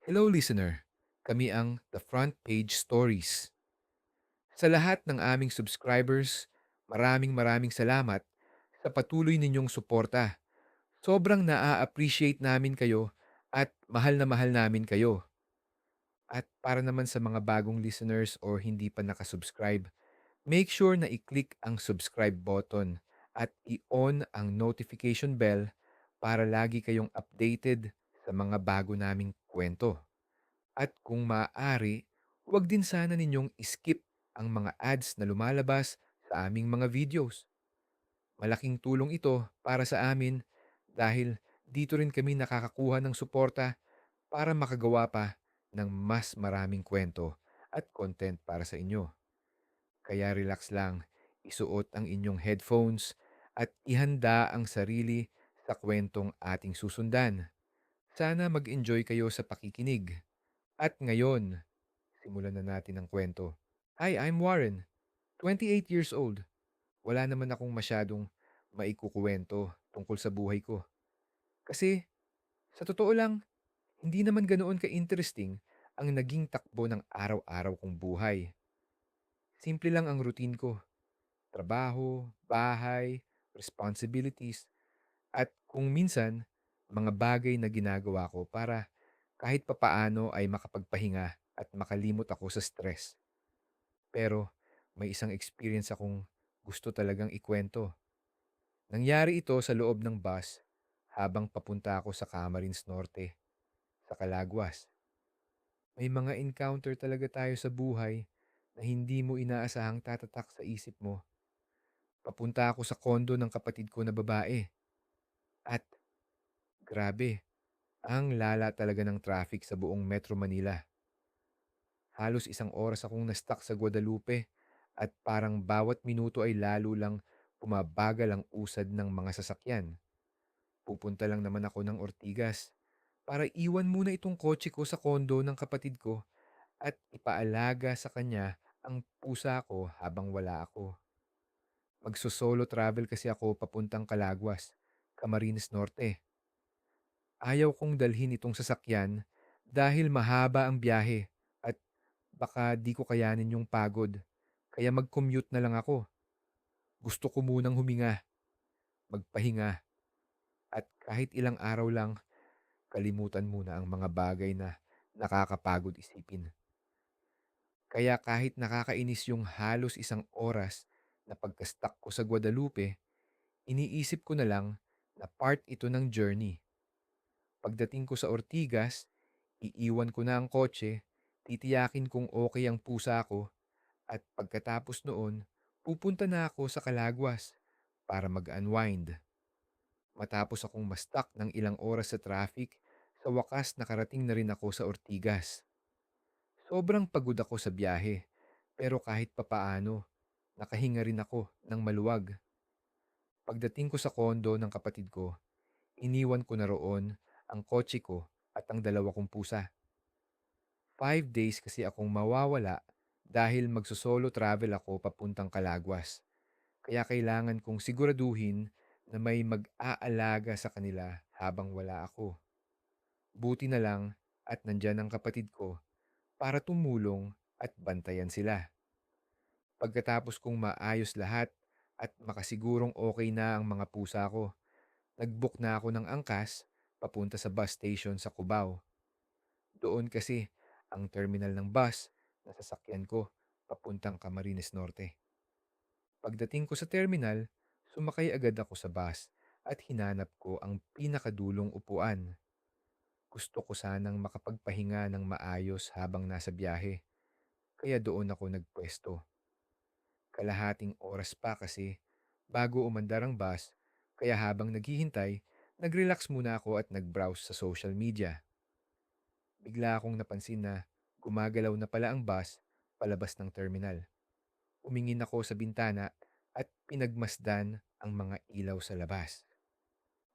Hello listener, kami ang The Front Page Stories. Sa lahat ng aming subscribers, maraming salamat sa patuloy ninyong suporta. Sobrang naa-appreciate namin kayo at mahal namin kayo. At para naman sa mga bagong listeners or hindi pa nakasubscribe, make sure na i-click ang subscribe button at i-on ang notification bell para lagi kayong updated sa mga bago naming kwento. At kung maaari, huwag din sana ninyong skip ang mga ads na lumalabas sa aming mga videos. Malaking tulong ito para sa amin dahil dito rin kami nakakakuha ng suporta para makagawa pa ng mas maraming kwento at content para sa inyo. Kaya relax lang, isuot ang inyong headphones at ihanda ang sarili sa kwentong ating susundan. Sana mag-enjoy kayo sa pakikinig. At ngayon, simulan na natin ang kwento. Hi, I'm Warren, 28 years old. Wala naman akong masyadong maikukuwento tungkol sa buhay ko. Kasi, sa totoo lang, hindi naman ganoon ka-interesting ang naging takbo ng araw-araw kong buhay. Simple lang ang routine ko. Trabaho, bahay, responsibilities, at kung minsan, mga bagay na ginagawa ko para kahit papaano ay makapagpahinga at makalimot ako sa stress. Pero may isang experience akong gusto talagang ikwento. Nangyari ito sa loob ng bus habang papunta ako sa Camarines Norte, sa Calaguas. May mga encounter talaga tayo sa buhay na hindi mo inaasahang tatatak sa isip mo. Papunta ako sa kondo ng kapatid ko na babae. At grabe, ang lala talaga ng traffic sa buong Metro Manila. Halos isang oras akong na-stuck sa Guadalupe at parang bawat minuto ay lalo lang bumabagal ang usad ng mga sasakyan. Pupunta lang naman ako ng Ortigas para iwan muna itong kotse ko sa kondo ng kapatid ko at ipaalaga sa kanya ang pusa ko habang wala ako. Magso-solo travel kasi ako papuntang Calaguas, Camarines Norte. Ayaw kong dalhin itong sasakyan dahil mahaba ang biyahe at baka di ko kayanin yung pagod. Kaya mag-commute na lang ako. Gusto ko munang huminga, magpahinga, at kahit ilang araw lang, kalimutan muna ang mga bagay na nakakapagod isipin. Kaya kahit nakakainis yung halos isang oras na pagka-stuck ko sa Guadalupe, iniisip ko na lang na part ito ng journey. Pagdating ko sa Ortigas, iiwan ko na ang kotse, titiyakin kung okay ang pusa ko, at pagkatapos noon, pupunta na ako sa Calaguas para mag-unwind. Matapos akong ma-stuck ng ilang oras sa traffic, sa wakas nakarating na rin ako sa Ortigas. Sobrang pagod ako sa biyahe, pero kahit papaano, nakahinga rin ako ng maluwag. Pagdating ko sa kondo ng kapatid ko, iniwan ko na roon ang kotse ko at ang dalawa kong pusa. 5 days kasi akong mawawala dahil magsusolo travel ako papuntang Calaguas. Kaya kailangan kong siguraduhin na may mag-aalaga sa kanila habang wala ako. Buti na lang at nandyan ang kapatid ko para tumulong at bantayan sila. Pagkatapos kong maayos lahat at makasigurong okay na ang mga pusa ko, nag-book na ako ng angkas papunta sa bus station sa Cubao. Doon kasi ang terminal ng bus na sasakyan ko papuntang Camarines Norte. Pagdating ko sa terminal, sumakay agad ako sa bus at hinanap ko ang pinakadulong upuan. Gusto ko sanang makapagpahinga ng maayos habang nasa biyahe, kaya doon ako nagpwesto. Kalahating oras pa kasi bago umandar ang bus, kaya habang naghihintay, nag-relax muna ako at nag-browse sa social media. Bigla akong napansin na gumagalaw na pala ang bus palabas ng terminal. Umingin ako sa bintana at pinagmasdan ang mga ilaw sa labas.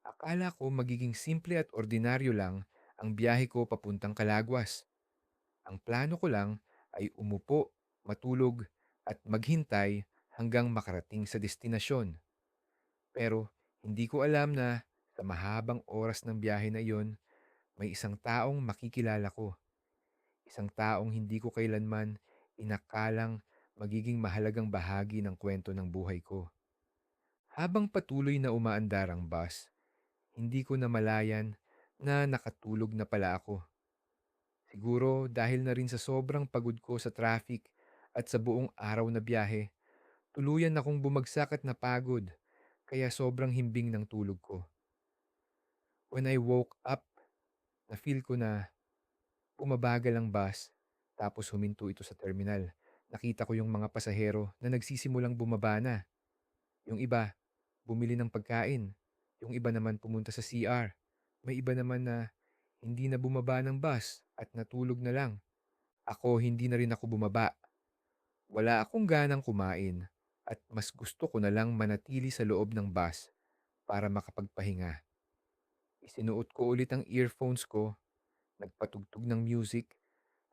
Akala ko magiging simple at ordinaryo lang ang biyahe ko papuntang Calaguas. Ang plano ko lang ay umupo, matulog at maghintay hanggang makarating sa destinasyon. Pero hindi ko alam na sa mahabang oras ng biyahe na iyon, may isang taong makikilala ko. Isang taong hindi ko kailanman inakalang magiging mahalagang bahagi ng kwento ng buhay ko. Habang patuloy na umaandar ang bus, hindi ko namalayan na nakatulog na pala ako. Siguro dahil na rin sa sobrang pagod ko sa traffic at sa buong araw na biyahe, tuluyan akong bumagsak at napagod, kaya sobrang himbing ng tulog ko. When I woke up, na-feel ko na bumabagal ang bus, tapos huminto ito sa terminal. Nakita ko yung mga pasahero na nagsisimulang bumaba na. Yung iba, bumili ng pagkain. Yung iba naman pumunta sa CR. May iba naman na hindi na bumaba ng bus at natulog na lang. Ako hindi na rin ako bumaba. Wala akong ganang kumain at mas gusto ko na lang manatili sa loob ng bus para makapagpahinga. Isinuot ko ulit ang earphones ko, nagpatugtog ng music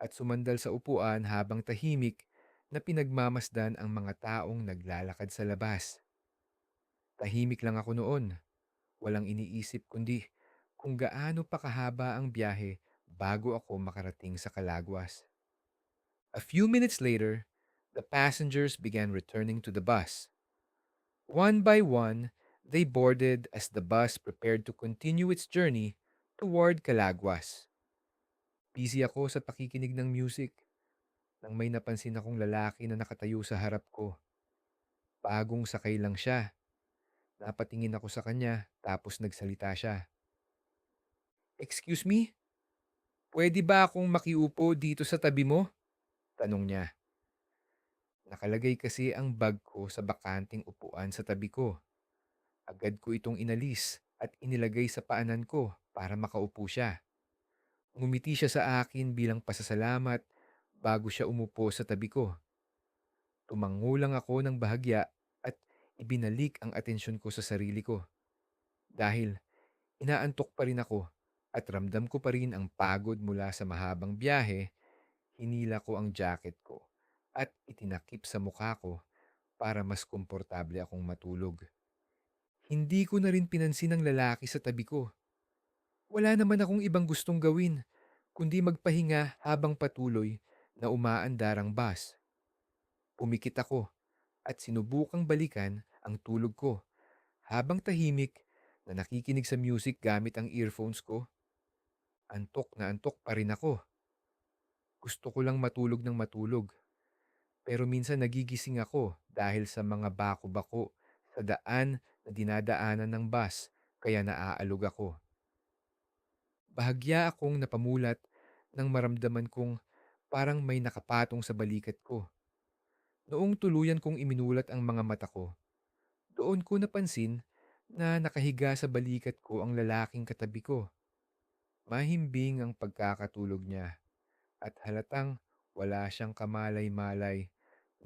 at sumandal sa upuan habang tahimik na pinagmamasdan ang mga taong naglalakad sa labas. Tahimik lang ako noon, walang iniisip kundi kung gaano pa kahaba ang biyahe bago ako makarating sa Calagwas. A few minutes later, the passengers began returning to the bus. One by one, they boarded as the bus prepared to continue its journey toward Calagwas. Busy ako sa pakikinig ng music nang may napansin akong lalaki na nakatayo sa harap ko. Bagong sakay lang siya. Napatingin ako sa kanya tapos nagsalita siya. "Excuse me, pwede ba akong makiupo dito sa tabi mo?" Tanong niya. Nakalagay kasi ang bag ko sa bakanting upuan sa tabi ko. Agad ko itong inalis at inilagay sa paanan ko para makaupo siya. Ngumiti siya sa akin bilang pasasalamat bago siya umupo sa tabi ko. Tumango lang ako ng bahagya at ibinalik ang atensyon ko sa sarili ko. Dahil inaantok pa rin ako at ramdam ko pa rin ang pagod mula sa mahabang biyahe, hinila ko ang jacket ko at itinakip sa mukha ko para mas komportable akong matulog. Hindi ko na rin pinansin ang lalaki sa tabi ko. Wala naman akong ibang gustong gawin kundi magpahinga habang patuloy na umaandar ang bus. Pumikit ako at sinubukang balikan ang tulog ko habang tahimik na nakikinig sa music gamit ang earphones ko. Antok na antok pa rin ako. Gusto ko lang matulog ng matulog. Pero minsan nagigising ako dahil sa mga bako-bako sa daan na dinadaanan ng bus kaya naaalog ako. Bahagya akong napamulat nang maramdaman kong parang may nakapatong sa balikat ko. Noong tuluyan kong iminulat ang mga mata ko, doon ko napansin na nakahiga sa balikat ko ang lalaking katabi ko. Mahimbing ang pagkakatulog niya at halatang wala siyang kamalay-malay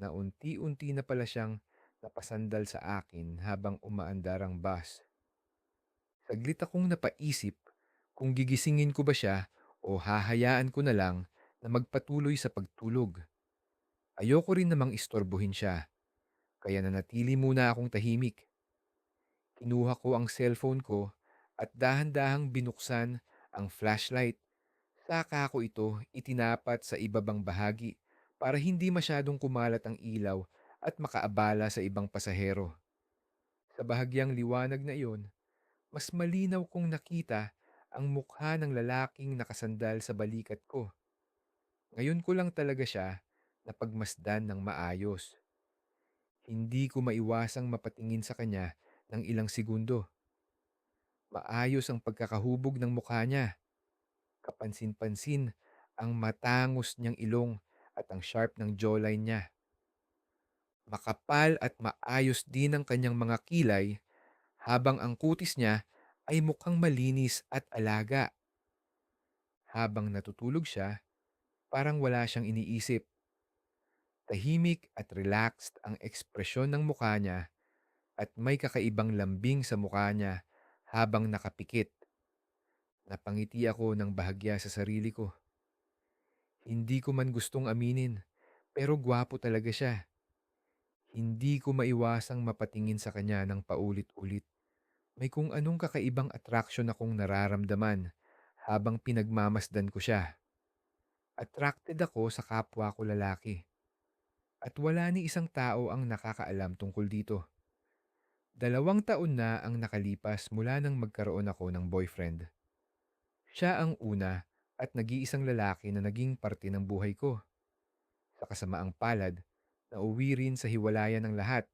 na unti-unti na pala siyang napasandal sa akin habang umaandar ang bus. Saglit akong napaisip kung gigisingin ko ba siya o hahayaan ko na lang na magpatuloy sa pagtulog. Ayoko rin namang istorbohin siya, kaya nanatili muna akong tahimik. Kinuha ko ang cellphone ko at dahan-dahang binuksan ang flashlight. Saka ko ito itinapat sa ibabang bahagi para hindi masyadong kumalat ang ilaw at makaabala sa ibang pasahero. Sa bahagyang liwanag na iyon, mas malinaw kong nakita ang mukha ng lalaking nakasandal sa balikat ko. Ngayon ko lang talaga siya napagmasdan ng maayos. Hindi ko maiwasang mapatingin sa kanya ng ilang segundo. Maayos ang pagkakahubog ng mukha niya. Kapansin-pansin ang matangos niyang ilong at ang sharp ng jawline niya. Makapal at maayos din ang kanyang mga kilay habang ang kutis niya ay mukhang malinis at alaga. Habang natutulog siya, parang wala siyang iniisip. Tahimik at relaxed ang ekspresyon ng mukha niya at may kakaibang lambing sa mukha niya habang nakapikit. Napangiti ako ng bahagya sa sarili ko. Hindi ko man gustong aminin, pero gwapo talaga siya. Hindi ko maiwasang mapatingin sa kanya ng paulit-ulit. May kung anong kakaibang atraksyon akong nararamdaman habang pinagmamasdan ko siya. Attracted ako sa kapwa ko lalaki. At wala ni isang tao ang nakakaalam tungkol dito. 2 taon na ang nakalipas mula nang magkaroon ako ng boyfriend. Siya ang una at nag-iisang lalaki na naging parte ng buhay ko. Sa kasamaang palad, nauwi rin sa hiwalayan ng lahat.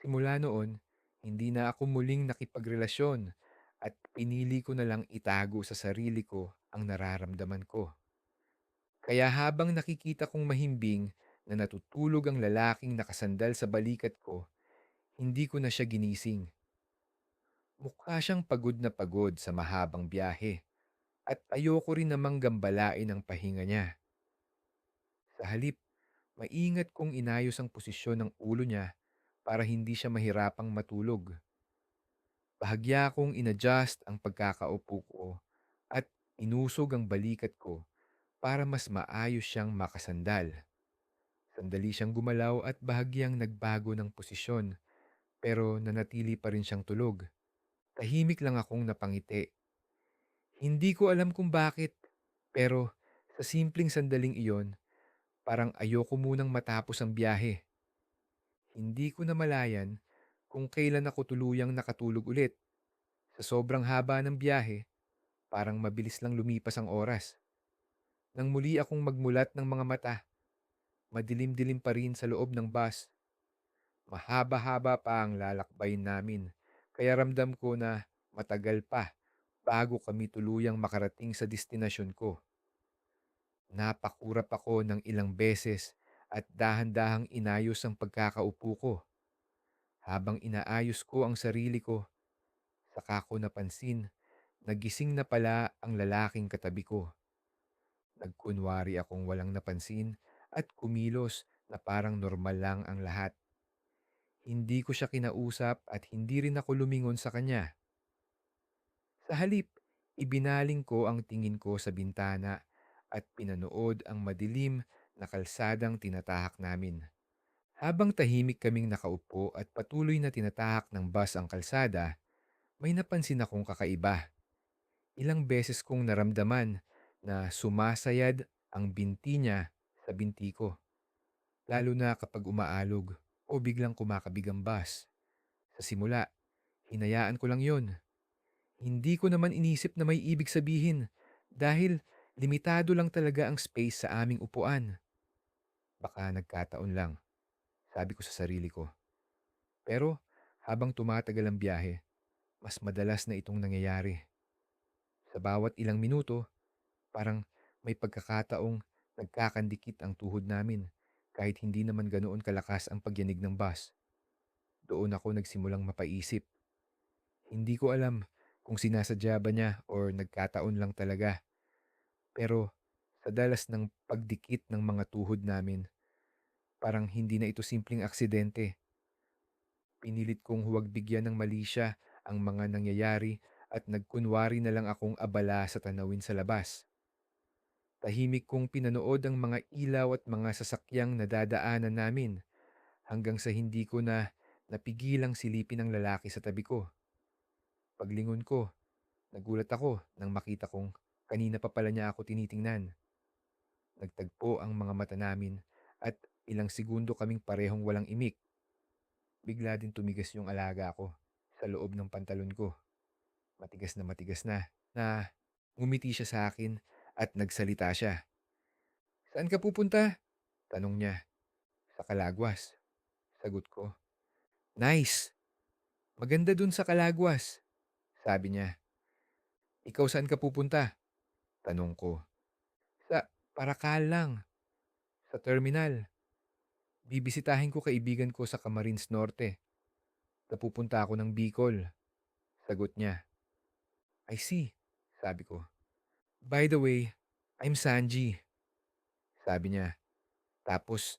Simula noon, hindi na ako muling nakipagrelasyon at pinili ko na lang itago sa sarili ko ang nararamdaman ko. Kaya habang nakikita kong mahimbing na natutulog ang lalaking nakasandal sa balikat ko, hindi ko na siya ginising. Mukha siyang pagod sa mahabang biyahe at ayoko rin namang gambalain ang pahinga niya. Sa halip, maingat kong inayos ang posisyon ng ulo niya para hindi siya mahirapang matulog. Bahagya kong inadjust ang pagkakaupo ko at inusog ang balikat ko para mas maayos siyang makasandal. Sandali siyang gumalaw at bahagyang nagbago ng posisyon pero nanatili pa rin siyang tulog. Tahimik lang akong napangiti. Hindi ko alam kung bakit, pero sa simpleng sandaling iyon, parang ayoko munang matapos ang biyahe. Hindi ko namalayan kung kailan ako tuluyang nakatulog ulit. Sa sobrang haba ng biyahe, parang mabilis lang lumipas ang oras. Nang muli akong magmulat ng mga mata, madilim-dilim pa rin sa loob ng bus. Mahaba-haba pa ang lalakbay namin, kaya ramdam ko na matagal pa bago kami tuluyang makarating sa destinasyon ko. Napakurap ako ng ilang beses at dahan-dahang inayos ang pagkakaupo ko. Habang inaayos ko ang sarili ko, saka ko napansin nagising na pala ang lalaking katabi ko. Nagkunwari akong walang napansin at kumilos na parang normal lang ang lahat. Hindi ko siya kinausap at hindi rin ako lumingon sa kanya. Sa halip, ibinaling ko ang tingin ko sa bintana at pinanood ang madilim na kalsadang tinatahak namin. Habang tahimik kaming nakaupo at patuloy na tinatahak ng bus ang kalsada, may napansin akong kakaiba. Ilang beses kong naramdaman na sumasayad ang binti niya sa binti ko, lalo na kapag umaalog o biglang kumakabig ang bus. Sa simula, hinayaan ko lang yon. Hindi ko naman inisip na may ibig sabihin dahil limitado lang talaga ang space sa aming upuan. Baka nagkataon lang, sabi ko sa sarili ko. Pero habang tumatagal ang biyahe, mas madalas na itong nangyayari. Sa bawat ilang minuto, parang may pagkakataong nagkakandikit ang tuhod namin kahit hindi naman ganoon kalakas ang pagyanig ng bus. Doon ako nagsimulang mapaisip. Hindi ko alam kung sinasadya ba niya or nagkataon lang talaga. Pero sa dalas ng pagdikit ng mga tuhod namin, parang hindi na ito simpleng aksidente. Pinilit kong huwag bigyan ng mali siya ang mga nangyayari at nagkunwari na lang akong abala sa tanawin sa labas. Tahimik kong pinanood ang mga ilaw at mga sasakyang nadadaanan namin hanggang sa hindi ko na napigilang silipin ang lalaki sa tabi ko. Paglingon ko, nagulat ako nang makita kong kanina pa pala niya ako tinitingnan. Nagtagpo ang mga mata namin at ilang segundo kaming parehong walang imik. Bigla din tumigas yung alaga ko sa loob ng pantalon ko. Matigas na ngumiti siya sa akin at nagsalita siya. "Saan ka pupunta?" tanong niya. "Sa Calagwas," sagot ko. "Nice! Maganda dun sa Calagwas," sabi niya. "Ikaw saan ka pupunta?" tanong ko. "Sa Paracal lang, sa terminal. Bibisitahin ko kaibigan ko sa Camarines Norte. Napupunta ako ng Bicol," sagot niya. "I see," sabi ko. "By the way, I'm Sanji," sabi niya. Tapos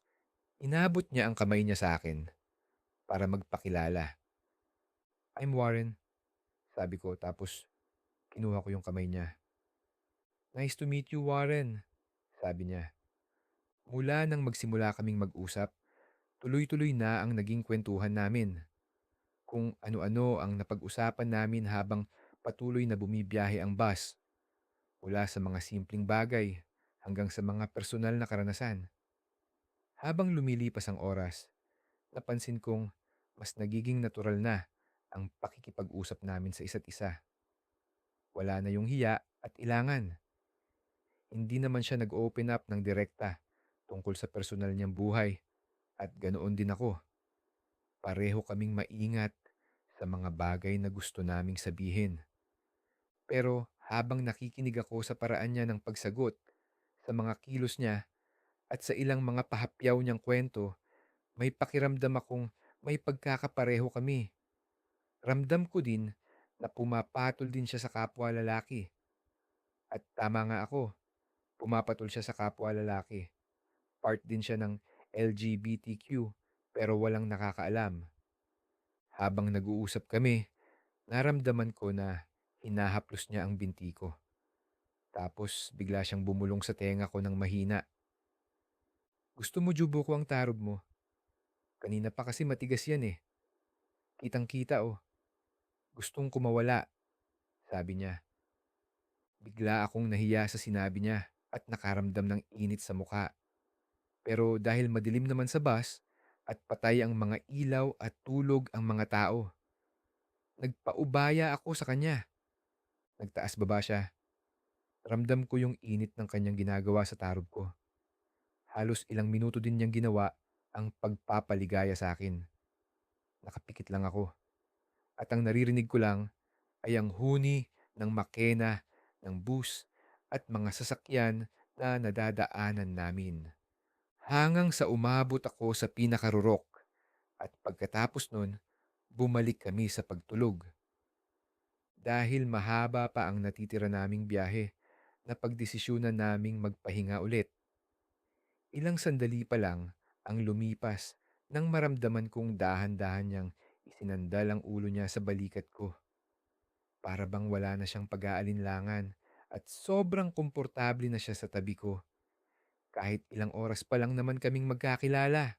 inabot niya ang kamay niya sa akin para magpakilala. "I'm Warren," sabi ko tapos kinuha ko yung kamay niya. "Nice to meet you, Warren," sabi niya. Mula nang magsimula kaming mag-usap, tuloy-tuloy na ang naging kwentuhan namin. Kung ano-ano ang napag-usapan namin habang patuloy na bumibiyahe ang bus. Mula sa mga simpleng bagay hanggang sa mga personal na karanasan. Habang lumilipas ang oras, napansin kong mas nagiging natural na ang pakikipag-usap namin sa isa't isa. Wala na yung hiya at ilangan. Hindi naman siya nag-open up ng direkta tungkol sa personal niyang buhay at ganoon din ako. Pareho kaming maingat sa mga bagay na gusto naming sabihin. Pero habang nakikinig ako sa paraan niya ng pagsagot, sa mga kilos niya at sa ilang mga pahapyaw niyang kwento, may pakiramdam akong may pagkakapareho kami. Ramdam ko din na pumapatol din siya sa kapwa lalaki. At tama nga ako, pumapatol siya sa kapwa lalaki. Part din siya ng LGBTQ pero walang nakakaalam. Habang nag-uusap kami, naramdaman ko na hinahaplos niya ang binti ko. Tapos bigla siyang bumulong sa tenga ko ng mahina. Gusto mo jubo ko ang tarob mo? Kanina pa kasi matigas yan eh. Kitang-kita oh. Gustong kumawala, sabi niya. Bigla akong nahiya sa sinabi niya at nakaramdam ng init sa muka. Pero dahil madilim naman sa bus at patay ang mga ilaw at tulog ang mga tao, nagpaubaya ako sa kanya. Nagtaas baba siya. Ramdam ko yung init ng kanyang ginagawa sa tarob ko. Halos ilang minuto din niyang ginawa ang pagpapaligaya sa akin. Nakapikit lang ako. At ang naririnig ko lang ay ang huni ng makena, ng bus at mga sasakyan na nadadaanan namin. Hangang sa umabot ako sa pinakarurok at pagkatapos nun, bumalik kami sa pagtulog. Dahil mahaba pa ang natitira naming biyahe, napagdesisyunan naming magpahinga ulit. Ilang sandali pa lang ang lumipas nang maramdaman kong dahan-dahan niyang isinandal ang ulo niya sa balikat ko. Para bang wala na siyang pag-aalinlangan at sobrang komportable na siya sa tabi ko. Kahit ilang oras pa lang naman kaming magkakilala.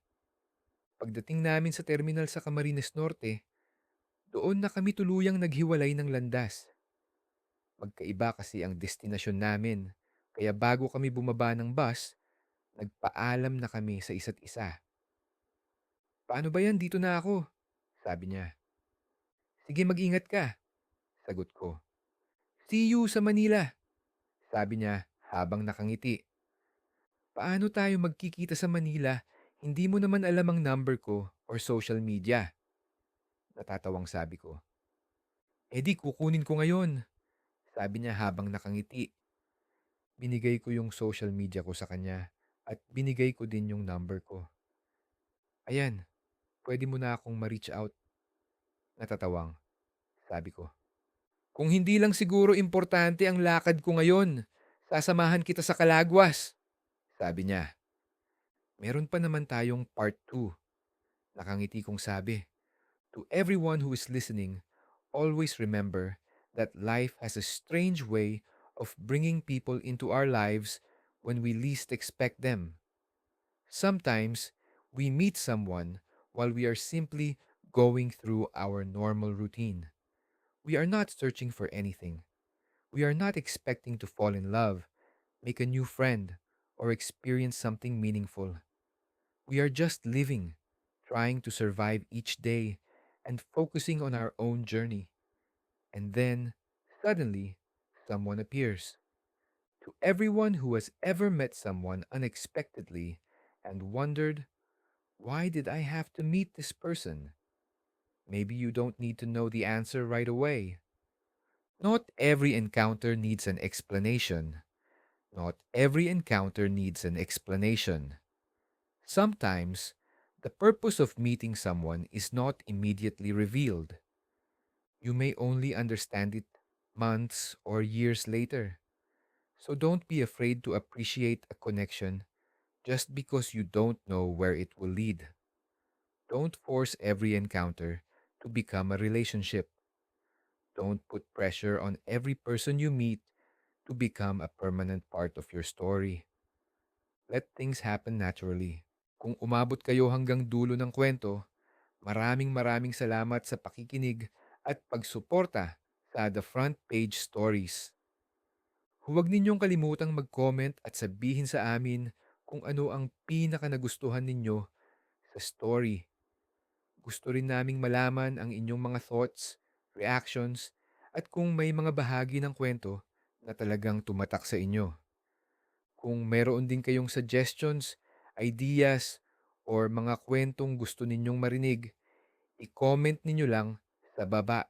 Pagdating namin sa terminal sa Camarines Norte, doon na kami tuluyang naghiwalay ng landas. Magkaiba kasi ang destinasyon namin, kaya bago kami bumaba ng bus, nagpaalam na kami sa isa't isa. Paano ba yan? Dito na ako, sabi niya. Sige, mag-ingat ka, sagot ko. See you sa Manila, sabi niya habang nakangiti. Paano tayo magkikita sa Manila? Hindi mo naman alam ang number ko or social media. Natatawang sabi ko. Eh di kukunin ko ngayon, sabi niya habang nakangiti. Binigay ko yung social media ko sa kanya at binigay ko din yung number ko. Ayan, pwede mo na akong ma-reach out. Natatawang, sabi ko. Kung hindi lang siguro importante ang lakad ko ngayon, sasamahan kita sa Calagwas, sabi niya. Meron pa naman tayong part 2. Nakangiti kong sabi. To everyone who is listening, always remember that life has a strange way of bringing people into our lives when we least expect them. Sometimes, we meet someone while we are simply going through our normal routine. We are not searching for anything. We are not expecting to fall in love, make a new friend, or experience something meaningful. We are just living, trying to survive each day and focusing on our own journey. And then, suddenly, someone appears. To everyone who has ever met someone unexpectedly and wondered, why did I have to meet this person? Maybe you don't need to know the answer right away. Not every encounter needs an explanation. Not every encounter needs an explanation. Sometimes, the purpose of meeting someone is not immediately revealed. You may only understand it months or years later. So don't be afraid to appreciate a connection just because you don't know where it will lead. Don't force every encounter to become a relationship. Don't put pressure on every person you meet to become a permanent part of your story. Let things happen naturally. Kung umabot kayo hanggang dulo ng kwento, maraming salamat sa pakikinig at pagsuporta sa The Front Page Stories. Huwag ninyong kalimutang mag-comment at sabihin sa amin kung ano ang pinaka nagustuhan ninyo sa story. Gusto rin naming malaman ang inyong mga thoughts, reactions, at kung may mga bahagi ng kwento na talagang tumatak sa inyo. Kung meron din kayong suggestions, ideas, or mga kwentong gusto ninyong marinig, i-comment ninyo lang sa baba.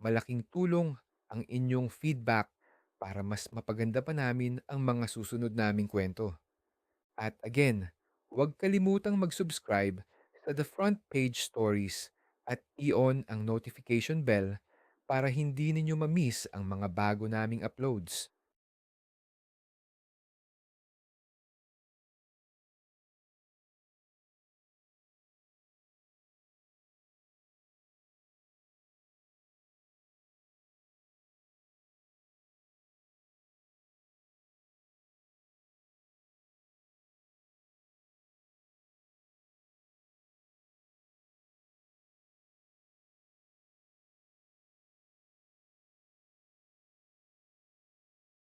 Malaking tulong ang inyong feedback para mas mapaganda pa namin ang mga susunod naming kwento. At again, huwag kalimutang mag-subscribe sa The Front Page Stories at i-on ang notification bell para hindi ninyo ma-miss ang mga bago naming uploads.